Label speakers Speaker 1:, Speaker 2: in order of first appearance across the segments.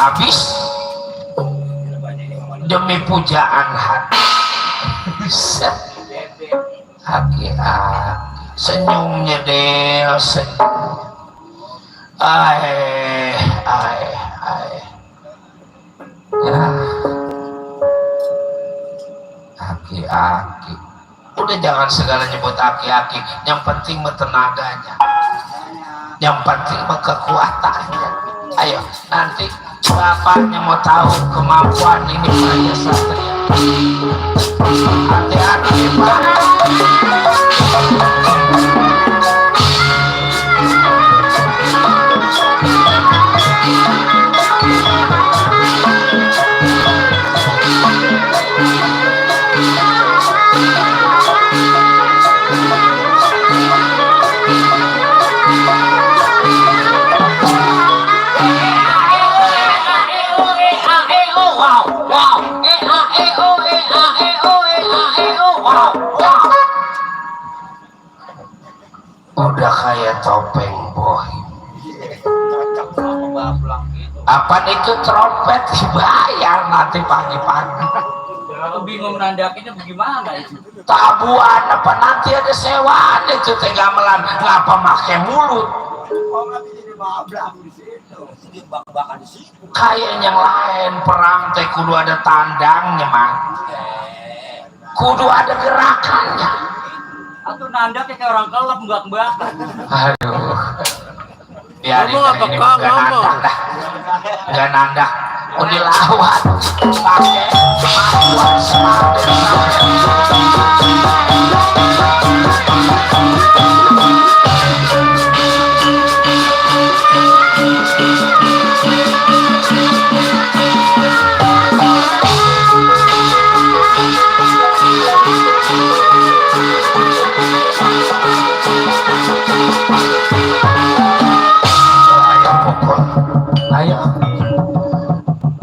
Speaker 1: habis demi pujaan hati. Aki senyumnya Del senyum. Ya. Aki udah jangan segala nyebut aki-aki, yang penting tenaganya, yang penting kekuatannya. Ayo nanti bapaknya mau tahu kemampuan ini Maya Satria. Hati-hati Pak. Udah kayak topeng boy. Apa itu trompet dibayar nanti pagi-pagi.
Speaker 2: Aku bingung nandakinnya bagaimana itu.
Speaker 1: Tabuan apa nanti ada sewaan itu gamelan ngapa make mulut. Kayak yang lain perang teh kudu ada tandangnya man. Kudu ada gerakannya.
Speaker 2: Atau nandak kayak orang kelep mbak-mbak.
Speaker 1: Aduh. Biarin
Speaker 3: ngomong apa kak ngomong?
Speaker 1: Gak nandak. Udah dilawan. Pakai kemampuan semakin.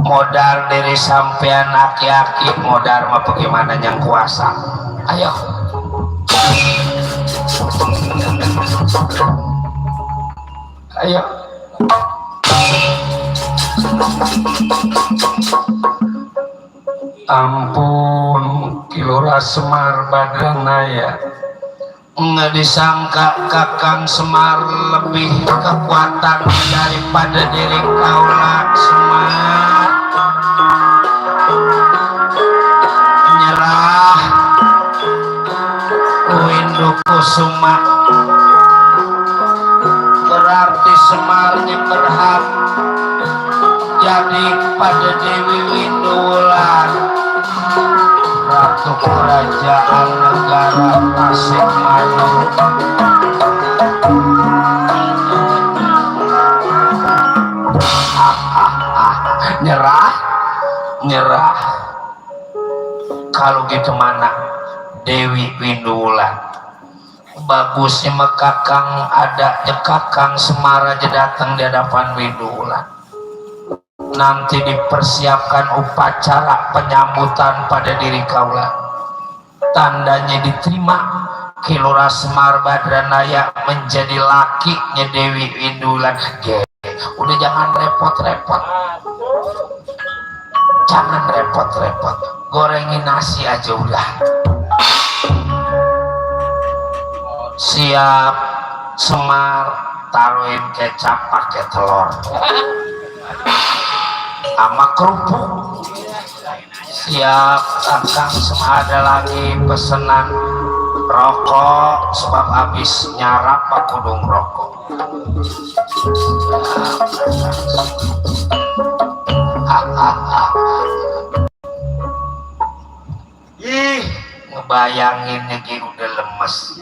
Speaker 1: Modal dari sampean aki-aki, modal mah bagaimana yang kuasa. Ayo. Ayo. Ampun, Kilora Semar Badranaya. Nggak disangka Kakang Semar lebih kekuatan daripada diri Kaula Semar. Nyerah Windu Kusuma, berarti Semarnya berhak jadi pada Dewi Windulan, Ratu Kerajaan Negara Tasikmalaya. Nyerah. Kalau gitu mana Dewi Windulan? Bagusnya Kakang ada Kakang Semar aja datang di hadapan Windulan. Nanti dipersiapkan upacara penyambutan pada diri Kaula. Tandanya diterima Kilora Semar Badranaya menjadi lakinya Dewi Windulan. Udah jangan repot-repot. Jangan repot-repot. Gorengin nasi aja udah. Siap Semar taruhin kecap pakai telur sama kerupuk. Siap Kakang Semar ada lagi pesenan rokok sebab habis nyarap pak kudung rokok. Ih, ngebayangin lagi udah lemes.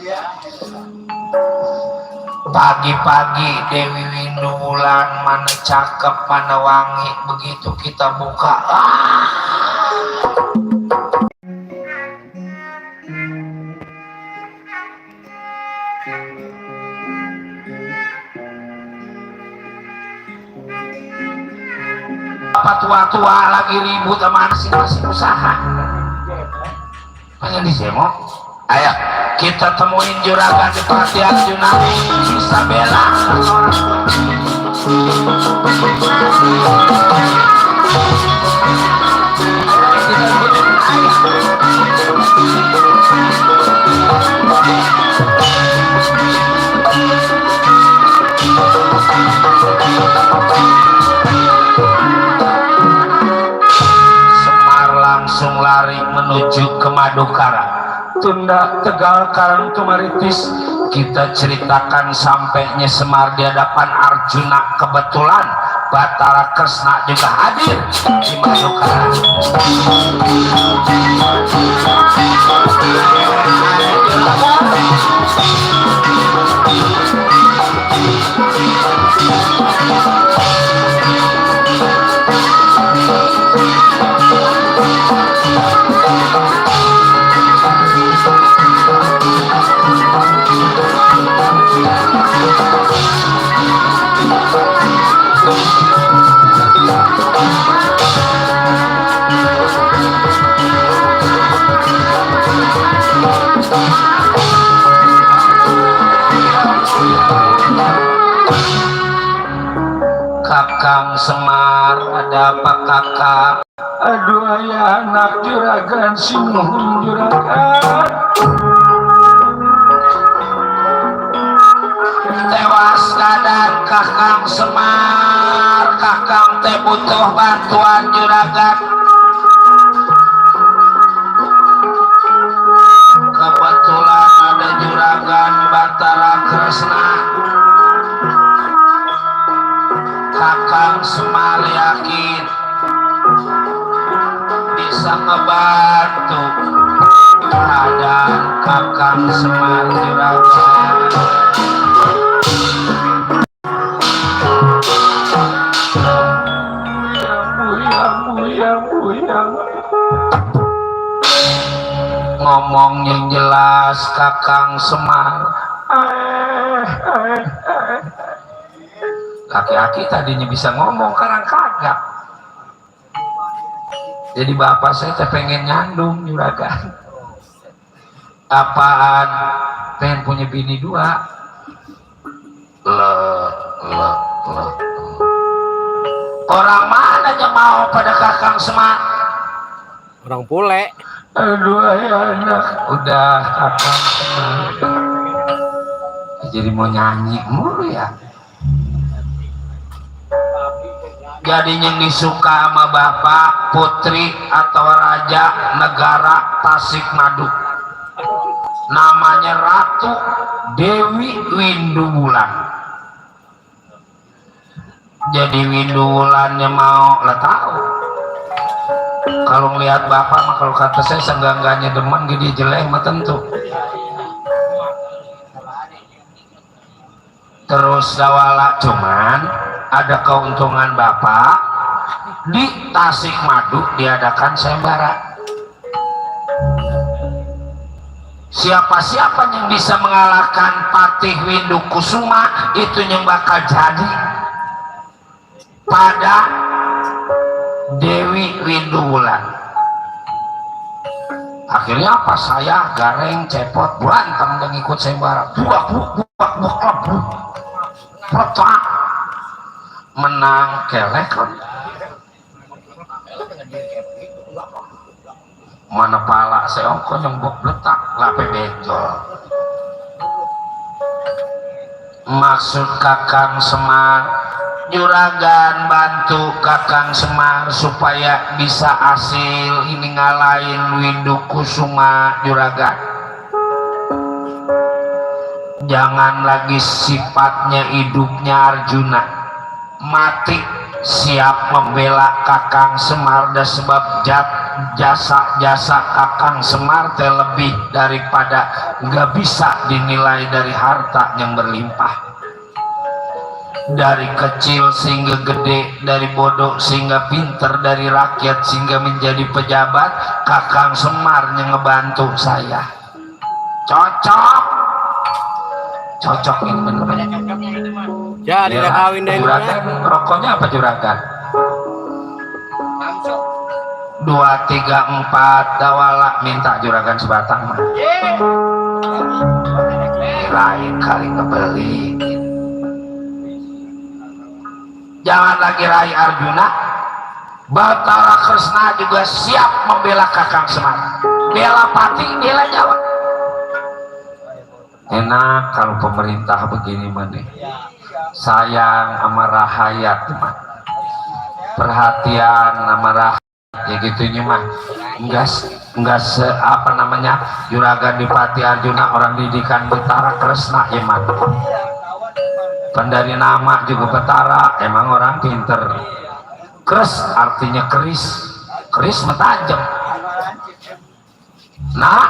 Speaker 1: Pagi-pagi Dewi Windulan mana cakep mana wangi, begitu kita buka apa tua-tua lagi ribut sama masing-masing usaha. Pengen disemo? Ayo kita temuin juragan di Perhatian Junani Isabella orang Semar langsung lari menuju ke Madukara. Tunda Tegal Karang Tumaritis. Kita ceritakan sampainya Semar di hadapan Arjuna, kebetulan Batara Kresna juga hadir di Madukara. Kakang Semar, ada apa kakak? Aduh ayah, anak juragan, si muhun juragan tewas keadaan Kakang Semar. Kakang teh butuh bantuan juragan. Kebetulan ada juragan Batara Kresna. Kakang Semar yakin bisa ngebantu keadaan Kakang Semar juragan. Buyang. Ngomong yang jelas Kakang Semar. Laki-laki tadinya bisa ngomong, sekarang kagak. Jadi bapak saya teh pengen nyandung juragan. Apaan? Pengen punya bini 2. Orang mana aja mau pada Kakang Semar?
Speaker 3: Orang Pule.
Speaker 1: Aduh ayah anak. Udah Kakang Semar. Jadi mau nyanyi mulu ya. Jadi yang disuka sama bapak, putri atau raja negara Tasik Madu. Namanya Ratu Dewi Winduwulan. Jadi Winduwulannya mau lah tahu. Kalau ngelihat bapak mah kalau kata saya seenggak-enggaknya demen gede jelek mah tentu. Terus dawala cuman ada keuntungan bapak di Tasik Madu diadakan sayembara. Siapa-siapa yang bisa mengalahkan Patih Windukusuma itu yang bakal jadi pada Dewi Winduwulan. Akhirnya apa, saya Gareng Cepot berantem dan ikut sayembara. Buak petak menang kelek kan. Mana pala seongko nyembok letak lape benjol. Maksud Kakang Semar, juragan bantu Kakang Semar supaya bisa hasil ini ngalahin Windukusuma juragan. Jangan lagi sifatnya hidupnya Arjuna, mati siap membela Kakang Semar dan sebab jasa Kakang Semar teh lebih daripada nggak bisa dinilai dari harta yang berlimpah. Dari kecil sehingga gede, dari bodoh sehingga pinter, dari rakyat sehingga menjadi pejabat, Kakang Semar yang ngebantu saya. Cocok ini bener.
Speaker 3: Jadi udah kawin deh.
Speaker 1: Juragan rokoknya apa juragan? 2, 3, 4 dawala minta juragan sebatang mah. Lain kali ngebeli. Jangan lagi Rai Arjuna, Batara Kresna juga siap membela Kakang Semar. Bela Pati, bela Jawa. Enak kalau pemerintah begini mana. Sayang sama rahayat mah. Perhatian sama rahayat ya gitunya mah. Enggak apa namanya Juragan Dipati Arjuna orang didikan Batara Kresna emang. Pendari nama juga Batara, emang orang pinter. Kres artinya keris, keris mentajam. Nah,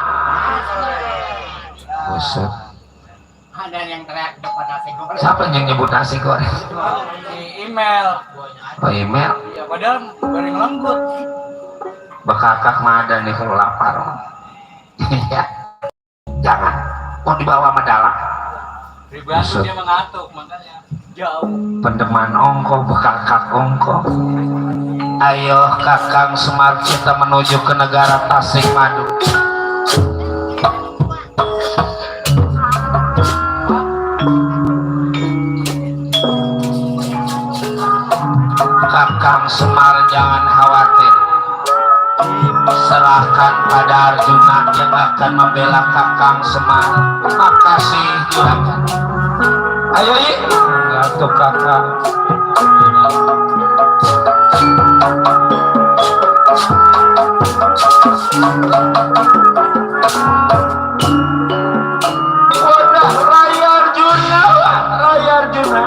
Speaker 1: busuk.
Speaker 4: Ada yang teriak depan nasi goreng.
Speaker 1: Siapa yang nyebut nasi goreng?
Speaker 2: Di email.
Speaker 1: Oh email.
Speaker 2: Ya padahal goreng lembut.
Speaker 1: Bekakak mah ada nih kalau lapar. Iya. Jangan. Mau dibawa medala.
Speaker 2: Pribadi
Speaker 1: Busuk.
Speaker 2: dia mengatuk makanya jauh.
Speaker 1: Pendeman ongko, bekakak ongko. Ayo Kakang Semar kita menuju ke negara Tasikmadu. Kakang Semar jangan khawatir, serahkan pada Arjuna yang akan membela Kakang Semar. Makasih Juragan. Ayo Atuh Kakang. Wadah Rai Arjuna, Rai Arjuna.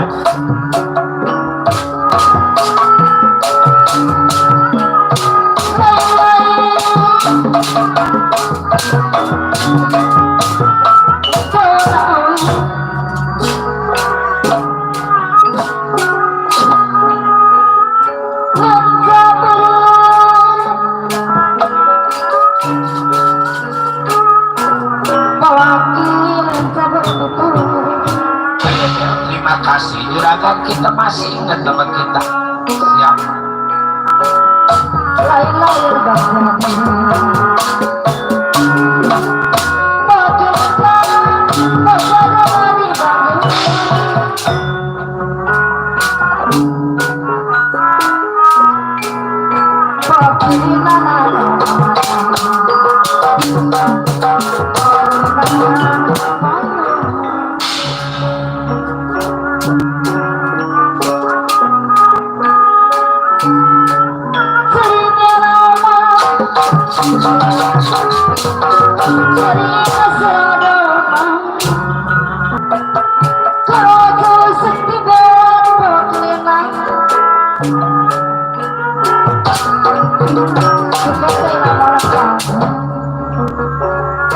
Speaker 1: Terima kasih Juragan, kita masih ingat teman kita. Siap.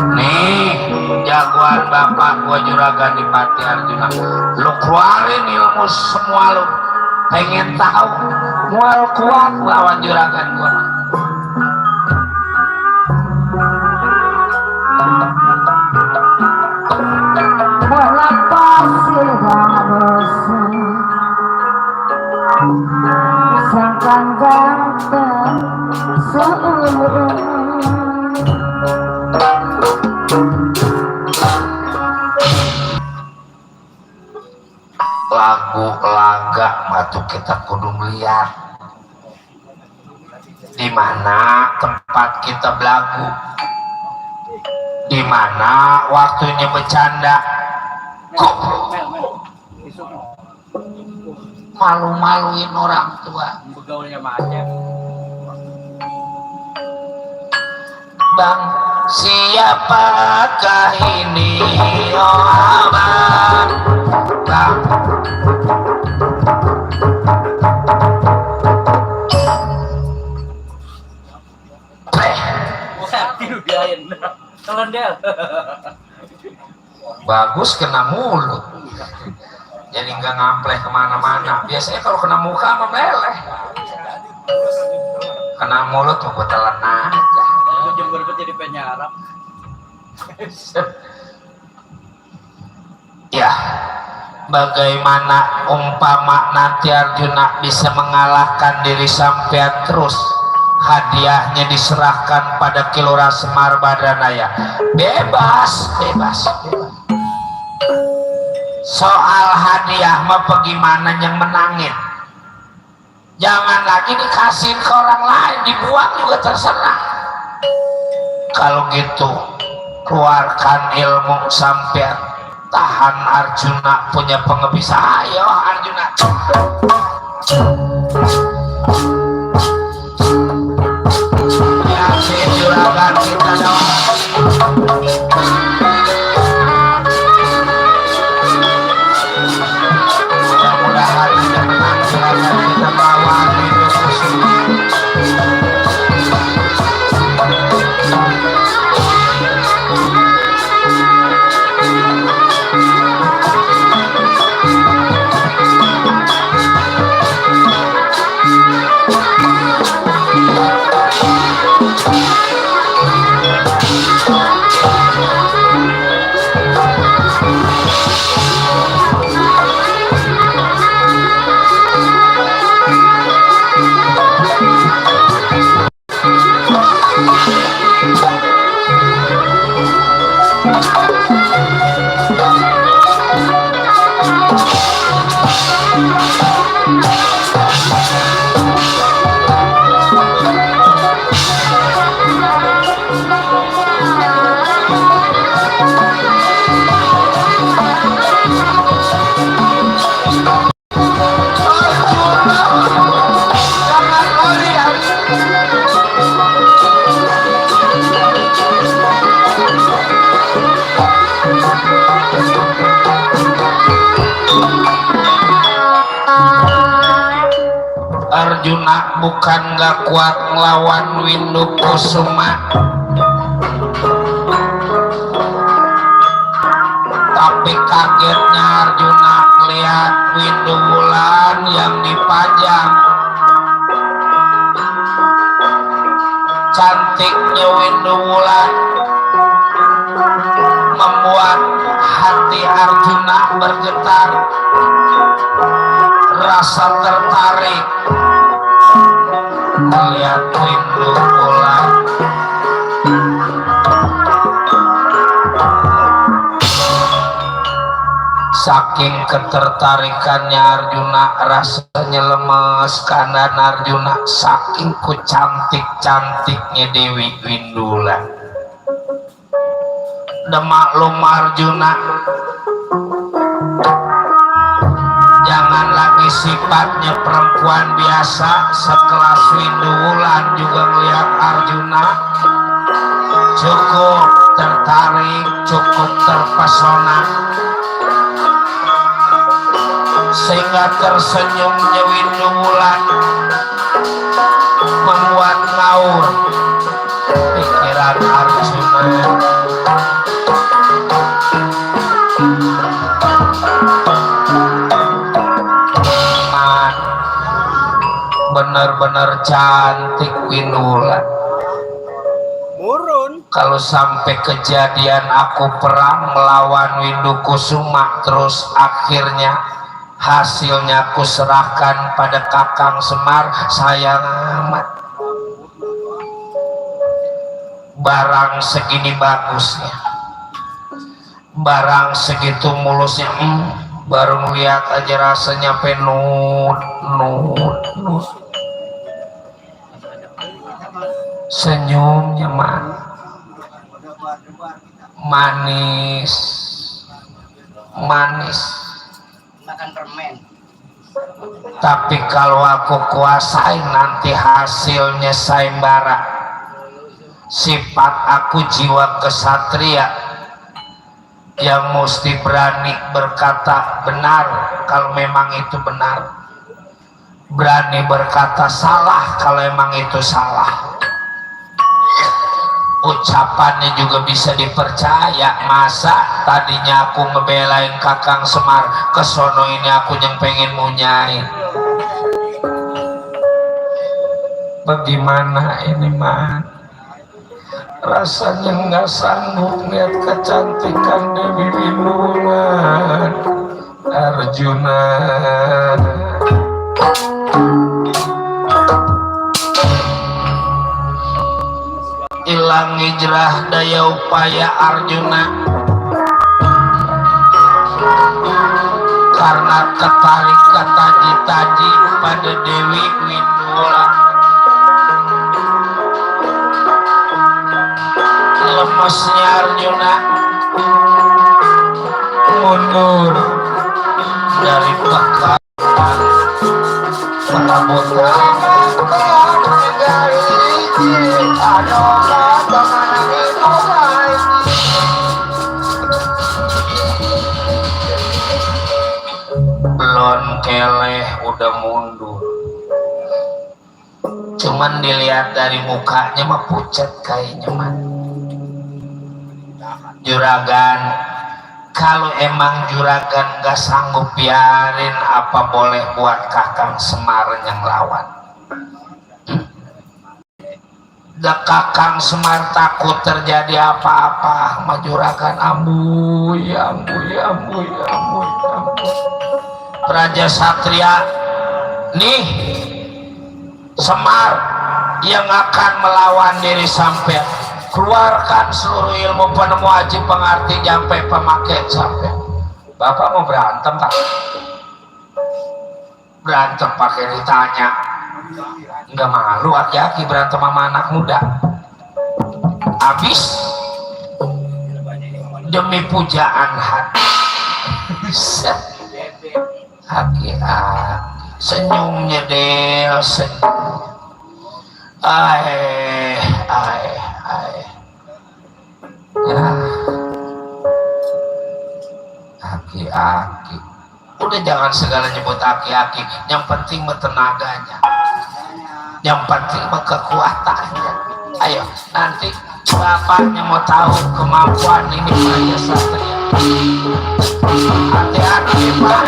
Speaker 1: Nih jagoan bapak gua Juragan Dipati Arjuna, lu keluarin ilmu semua lu. Pengen tahu mual kuat lawan Juragan gua. Lagu laga batu kita kudu melihat di mana tempat kita belagu, di mana waktunya bercanda. Kok malu-maluin orang tua.
Speaker 2: Begaulnya macam.
Speaker 1: Bang, siapakah ini? Oh abang, bang.
Speaker 2: Kelendel.
Speaker 1: Bagus kena mulut, jadi nggak ngampleh kemana-mana. Biasanya kalau kena muka mah meleleh, kena mulut tuh telan aja.
Speaker 2: Itu jember jadi penyarap.
Speaker 1: Ya, bagaimana umpama nanti Arjuna bisa mengalahkan diri sampean terus, hadiahnya diserahkan pada Kilora Semar Badranaya. Bebas, bebas, bebas. Soal hadiah mah bagaimana yang menangin, Jangan lagi dikasih ke orang lain, dibuang juga terserah. Kalau gitu keluarkan ilmu sampean, tahan Arjuna punya pengebisa. Ayo Arjuna. Ya si juragan kita dong. Mudah-mudahan tidak menang juragan kita melawan hidup musuh. Arjuna bukan gak kuat melawan Windu Kusuma, tapi kagetnya Arjuna lihat Windu Wulan yang dipajang. Cantiknya Windu Wulan membuat hati Arjuna bergetar, rasa tertarik melihat Windu Wulan. Saking ketertarikannya Arjuna, rasanya lemes kanan Arjuna, saking ku cantiknya Dewi Windulan. Demaklum Arjuna, jangan lagi sifatnya perempuan biasa, sekelas Windu Wulan juga melihat Arjuna cukup tertarik, cukup terpesona, sehingga tersenyumnya Windu Wulan membuat ngaur pikiran Arjuna. Benar-benar cantik Windu Wulan.
Speaker 3: Murun.
Speaker 1: Kalau sampai kejadian aku perang melawan Windu Kusuma, terus akhirnya hasilnya aku serahkan pada Kakang Semar, sayang amat. Barang segini bagusnya, barang segitu mulusnya, baru melihat aja rasanya penuh senyumnya manis
Speaker 4: makan permen.
Speaker 1: Tapi kalau aku kuasain nanti hasilnya sayembara. Sifat aku jiwa kesatria yang mesti berani berkata benar kalau memang itu benar, berani berkata salah kalau emang itu salah. Ucapannya juga bisa dipercaya. Masa tadinya aku ngebelain Kakang Semar, kesono ini aku yang pengen munyain. Bagaimana ini mah? Rasanya nggak sanggup lihat kecantikan Dewi Windulan. Arjuna, hilang hijrah daya upaya Arjuna karena ketarik ketaji-taji pada Dewi bosnya Arjuna mundur dari bakal perabotan belum keleh udah mundur, cuman dilihat dari mukanya mah pucat kayaknya mah. Juragan, kalau emang juragan gak sanggup biarin, apa boleh buat Kakang Semar yang lawan. Kakang Semar takut terjadi apa-apa sama juragan. Ambuy, ambuy, ambuy, ambuy, ambuy. Raja Satria nih Semar yang akan melawan diri sampai keluarkan seluruh ilmu penemu aji pengerti sampai pemakai sampai. Bapak mau berantem tak? Berantem pakai ditanya, nggak malu aki-aki berantem sama anak muda. Habis demi pujaan hati. Aki-aki senyumnya Del, senyum. Ya. Aki-aki. Udah jangan segala nyebut aki-aki. Yang penting mah tenaganya. Yang penting mah kekuatannya. Ayo, nanti bapaknya mau tahu kemampuan ini Raja Satria. Hati-hati, Pak.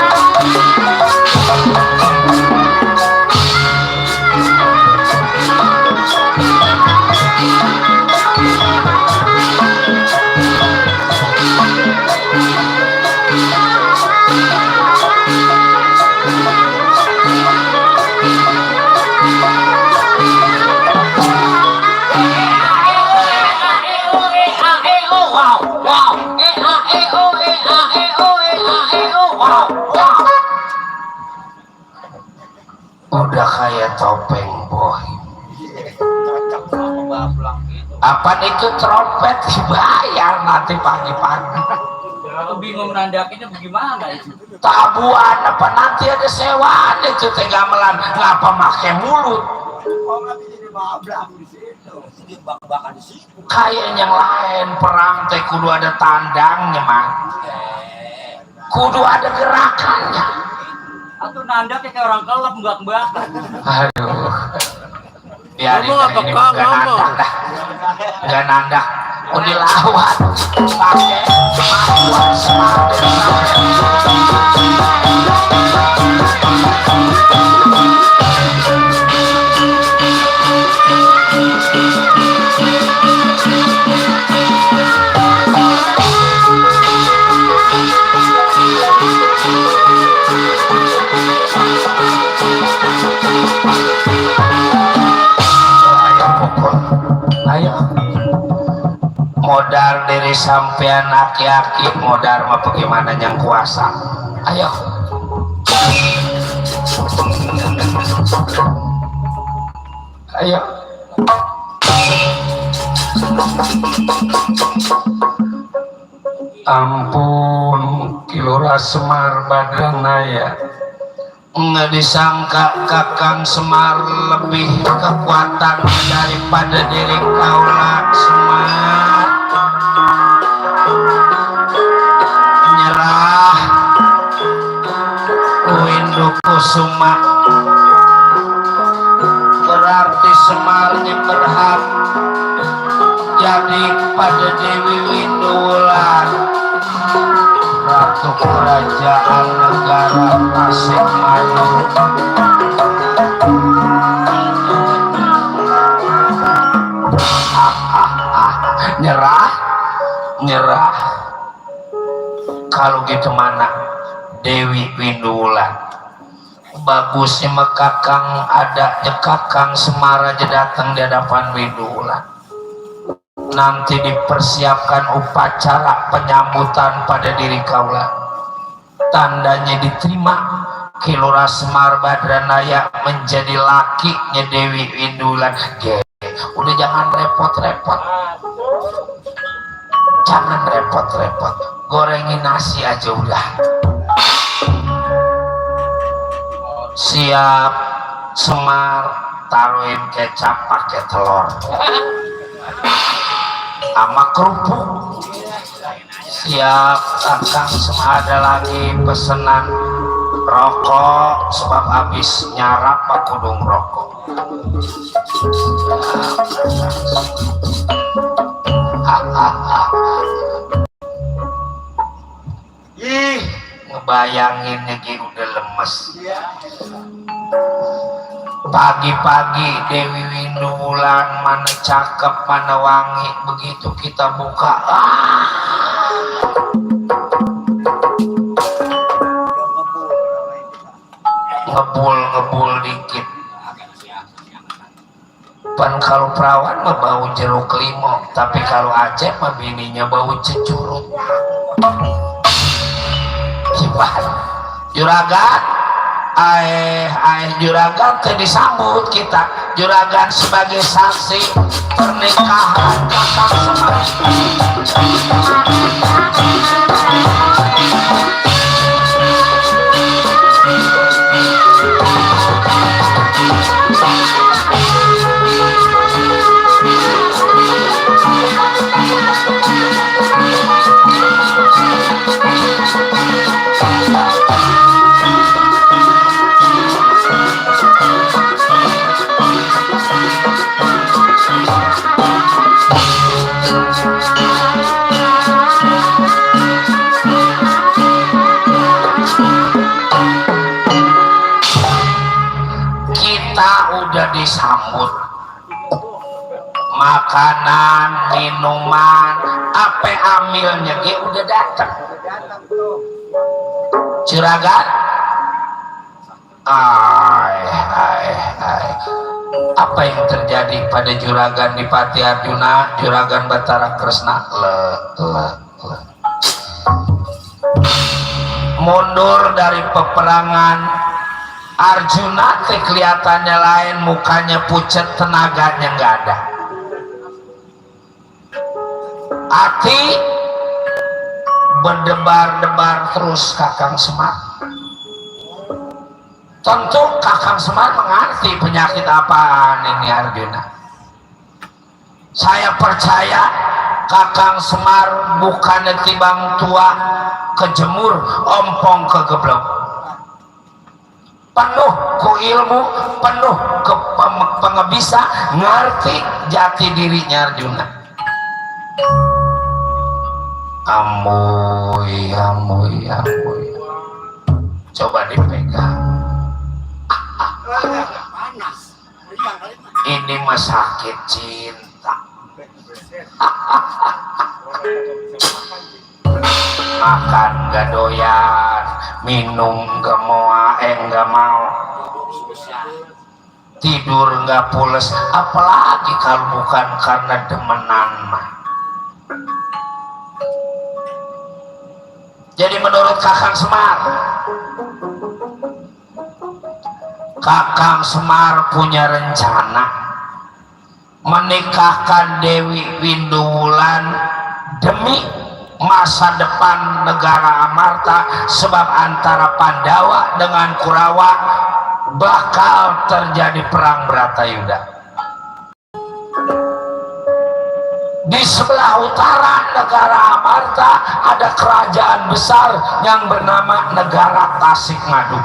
Speaker 1: Udah kayak topeng boy. Apa itu trompet dibayar nanti pagi-pagi.
Speaker 2: Aku bingung nandakinnya bagaimana itu.
Speaker 1: Tabuan apa nanti ada sewaan itu gamelan ngapa make mulut. Kayak yang lain perang teh kudu ada tandangnya man. Kudu ada gerakannya.
Speaker 2: Atau nandak kayak orang kelap mbak-mbak.
Speaker 1: Aduh. Biarin
Speaker 3: Ngomong apa kak ngomong?
Speaker 1: Gak nandak. Mau dilawan. Pakai kemampuan modal dari sampean aki-aki modal mah bagaimana yang kuasa. Ayo ayo ampun Kilora Semar Badranaya, nggak disangka Kakang Semar lebih kekuatan daripada diri kaula Semar. Nyerah Windu Kusuma, berarti Semarnya berhak jadi pada Dewi Windulan, Ratu Kerajaan Negara Tasikmalaya. Nyerah. Kalau gitu mana Dewi Windulan? Bagusnya Kakang ada Kakang Semar aja datang di hadapan Windulan. Nanti dipersiapkan upacara penyambutan pada diri kaula. Tandanya diterima Kilora Semar Badranaya menjadi lakinya Dewi Windulan. Udah jangan repot-repot. jangan repot-repot, gorengin nasi aja udah. Siap Semar, taruhin kecap pakai telur sama kerupuk. Siap Kakang Semar, ada lagi pesenan rokok sebab habis nyarap pak kudung rokok. Ih, ngebayanginnya gitu udah lemes. Pagi-pagi Dewi Windulan mana cakep mana wangi, begitu kita buka ngebul dikit. Pan kalau perawan mah bau jeruk limau, tapi kalau Aceh mah bininya bau cecurut. Gimana? Juragan, juragan teh disambut kita. Juragan sebagai saksi pernikahan Kakang Semar. Disambut makanan, minuman, apa amilnya dia udah datang. Juragan, apa yang terjadi pada Juragan di Pati Arjuna, Juragan Batara Kresna? Mundur dari peperangan Arjuna kelihatannya lain, mukanya pucat, tenaganya nggak ada. Hati berdebar-debar terus Kakang Semar. Tentu Kakang Semar mengerti penyakit apaan ini Arjuna. Saya percaya Kakang Semar bukannya tibang tua kejemur ompong kegeblok. Penuh ku ilmu, penuh ke pengebisa, ngerti jati dirinya Arjuna. Amoy. Coba dipegang. Ini mah sakit cinta. Makan gak doyan, minum gak mau, tidur gak pules, apalagi kalau bukan karena demenan mah. Jadi menurut Kakang Semar, Kakang Semar punya rencana menikahkan Dewi Windulan demi masa depan negara Amarta, sebab antara Pandawa dengan Kurawa bakal terjadi perang Bratayuda. Di sebelah utara negara Amarta ada kerajaan besar yang bernama negara Tasikmadu,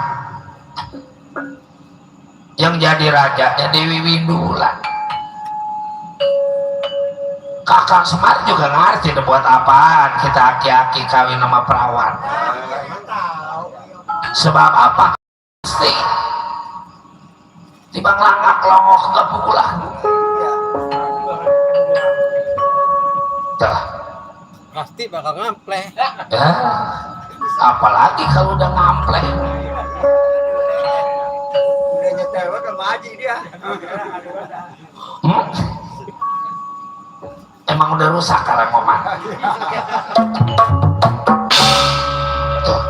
Speaker 1: yang jadi rajanya Dewi Windulan. Kakang Semar juga ngerti buat apaan kita aki-aki kawin sama perawan. Sebab apa? Pasti tibang langak longok gak pukulan. Tuh.
Speaker 3: Pasti bakal ngampleh.
Speaker 1: Ya, apalagi kalau udah ngampleh.
Speaker 4: Udah nyetel sama Haji dia.
Speaker 1: Emang udah rusak karang moman. Tuh.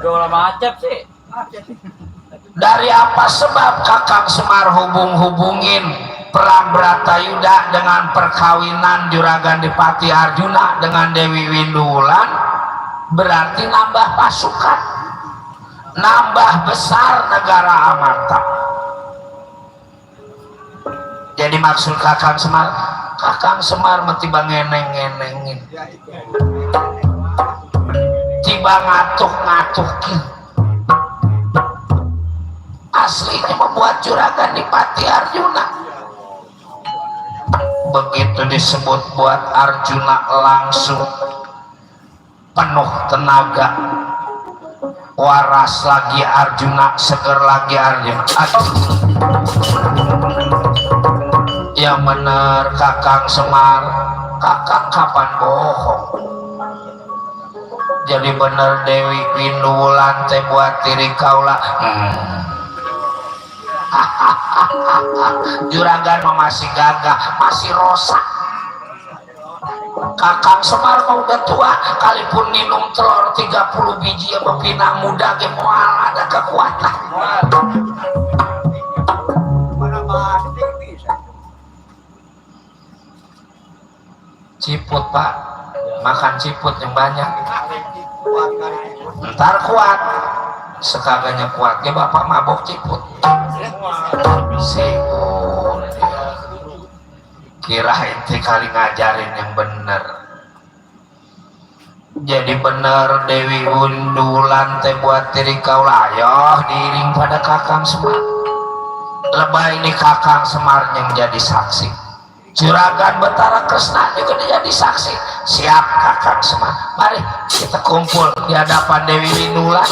Speaker 2: Udah macet sih.
Speaker 1: Dari apa sebab Kakang Semar hubungin perang Bratayuda dengan perkawinan Juragan Dipati Arjuna dengan Dewi Windulan berarti nambah pasukan, nambah besar negara Amarta. Jadi maksud Kakang Semar tiba ngeneng-ngenengin, tiba ngatuk-ngatukin, aslinya membuat Juragan Dipati Arjuna. Begitu disebut buat Arjuna langsung penuh tenaga, waras lagi Arjuna, seger lagi Arjuna. Yang bener Kakang Semar, Kakang kapan bohong? Jadi bener Dewi Windulan teh buat diri kaula. Juragan masih gagah, masih rosak. Kakang Semar mau udah tua, kalipun minum telur 30 biji ya pinang muda ge moal ada kekuatan.
Speaker 4: Mana mati bisa.
Speaker 1: Ciput Pak, makan ciput yang banyak.
Speaker 4: Kuat kali itu.
Speaker 1: Ntar kuat, sekagaknya kuat ya bapak mabok ciput. Sibuk kira ente kali ngajarin yang bener. Jadi bener Dewi Windulan teh buat diri kaula ayo diiring pada Kakang Semar. Lebay ini Kakang Semar yang jadi saksi, Juragan Betara Kresna juga jadi saksi. Siap Kakang Semar, mari kita kumpul di hadapan Dewi Windulan.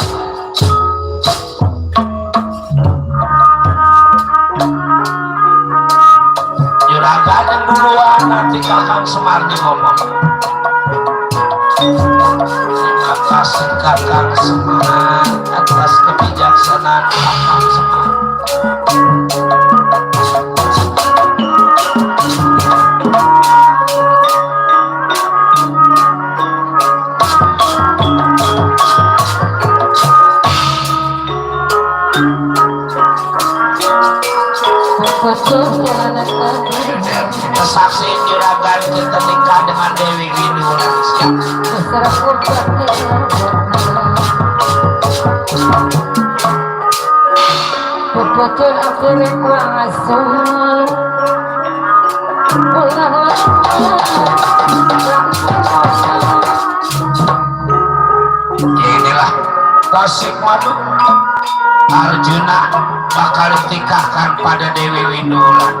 Speaker 1: Juragan yang duluan, nanti Kakang Semar nih ngomong. Terima kasih Kakang Semar atas kebijaksanaan Kakang Semar. Kesaksian Juragan kita nikah dengan Dewi Windulan.
Speaker 5: Betul akhirnya langsung
Speaker 1: Inilah Tasik Madu. Arjuna bakal ditikahkan pada Dewi Windulan.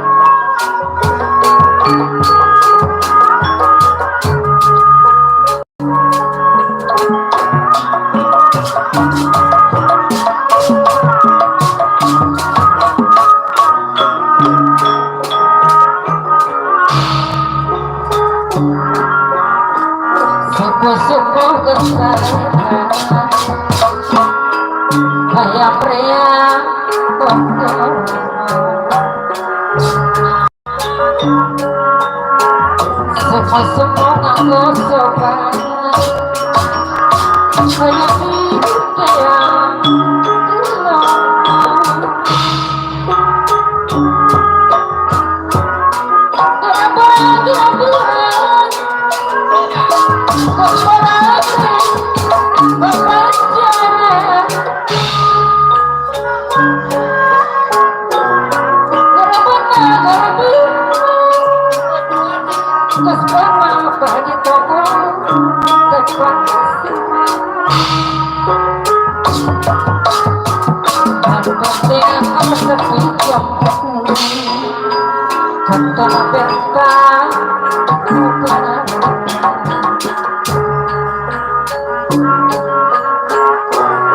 Speaker 5: Suku-suku kesalahan kayak pria kotor. Suku-suku ngaku sopan kayak yang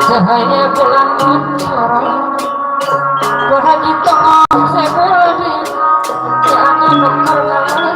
Speaker 5: cahaya bulan menyorong berhati tengok sebelum jangan berkelahi.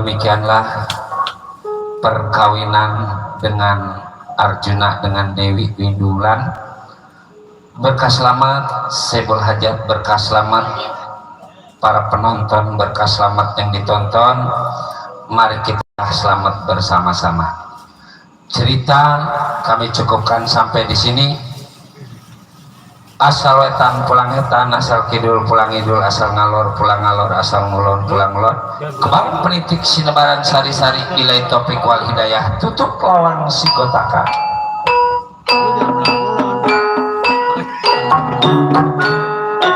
Speaker 1: demikianlah perkawinan dengan Arjuna dengan Dewi Windulan. Berkah selamat Sebul Hajat, berkah selamat para penonton, berkah selamat yang ditonton. Mari kita selamat bersama-sama. Cerita kami cukupkan sampai di sini. Asal wetan pulang etan, asal kidul pulang idul, asal ngalor pulang ngalor, asal ngulon pulang ngulon. Kembang penitik sinebaran sari-sari, nilai topik wal hidayah, tutup lawang si kotaka.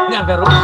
Speaker 3: Ini agak rumah.